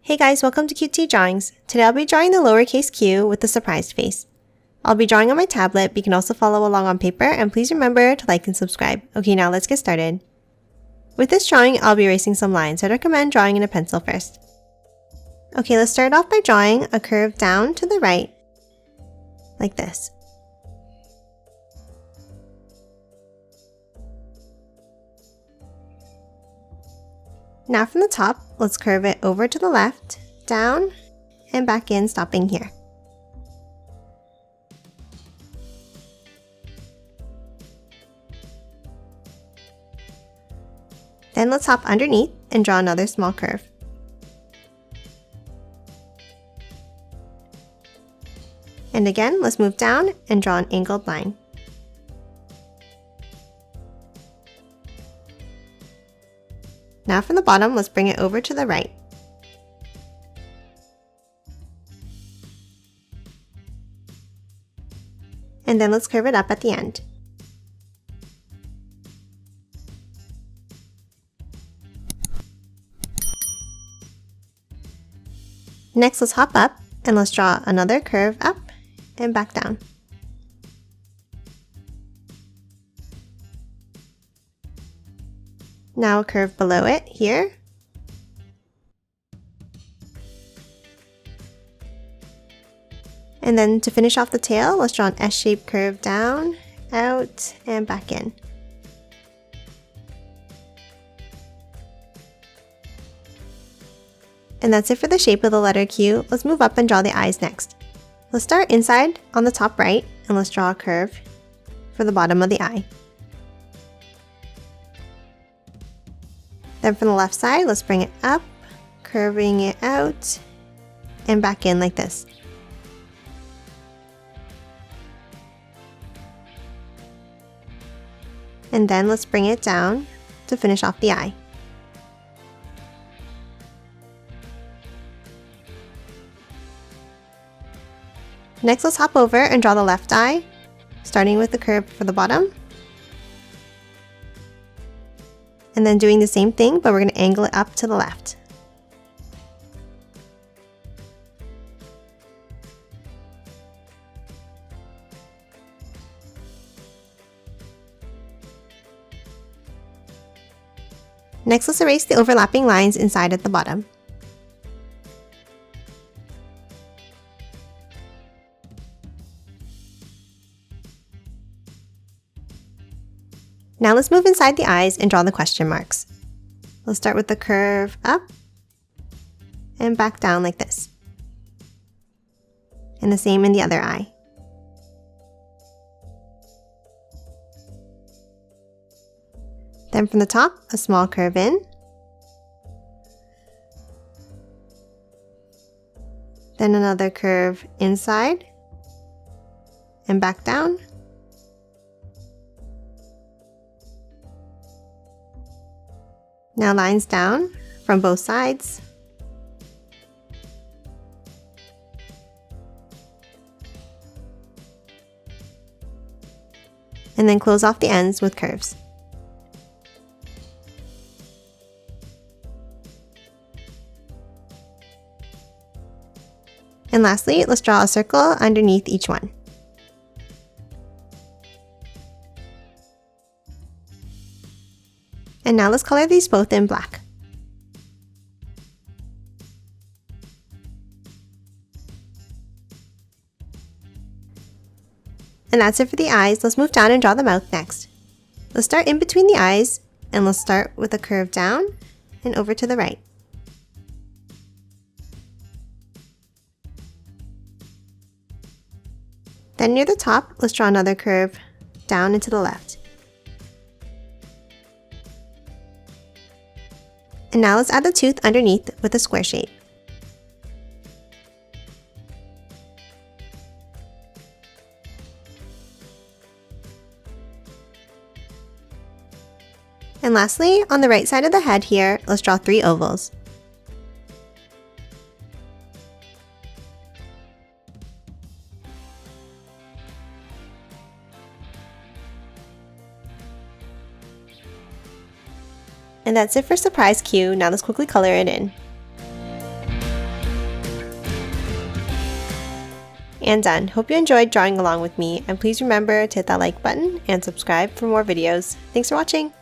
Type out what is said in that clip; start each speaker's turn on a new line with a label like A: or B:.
A: Hey guys, welcome to QT Drawings. Today I'll be drawing the lowercase q with the surprised face. I'll be drawing on my tablet, but you can also follow along on paper, and please remember to like and subscribe. Okay, now let's get started. With this drawing, I'll be erasing some lines, so I'd recommend drawing in a pencil first. Okay, let's start off by drawing a curve down to the right, like this. Now from the top, let's curve it over to the left, down, and back in, stopping here. Then let's hop underneath and draw another small curve. And again, let's move down and draw an angled line. Now from the bottom, let's bring it over to the right. And then let's curve it up at the end. Next, let's hop up and let's draw another curve up and back down. Now a curve below it here. And then to finish off the tail, let's draw an S-shaped curve down, out, and back in. And that's it for the shape of the letter Q. Let's move up and draw the eyes next. Let's start inside on the top right, and let's draw a curve for the bottom of the eye. Then from the left side, let's bring it up, curving it out, and back in like this. And then let's bring it down to finish off the eye. Next, let's hop over and draw the left eye, starting with the curve for the bottom. And then doing the same thing, but we're going to angle it up to the left. Next, let's erase the overlapping lines inside at the bottom. Now let's move inside the eyes and draw the question marks. Let's start with the curve up and back down like this. And the same in the other eye. Then from the top, a small curve in. Then another curve inside and back down. Now lines down from both sides. And then close off the ends with curves. And lastly, let's draw a circle underneath each one. And now let's color these both in black. And that's it for the eyes. Let's move down and draw the mouth next. Let's start in between the eyes, and let's start with a curve down and over to the right. Then near the top, let's draw another curve down and to the left. And now let's add the tooth underneath with a square shape. And lastly, on the right side of the head here, let's draw 3 ovals. And that's it for surprise Q. Now let's quickly color it in. and done. Hope you enjoyed drawing along with me, and please remember to hit that like button and subscribe for more videos. Thanks for watching!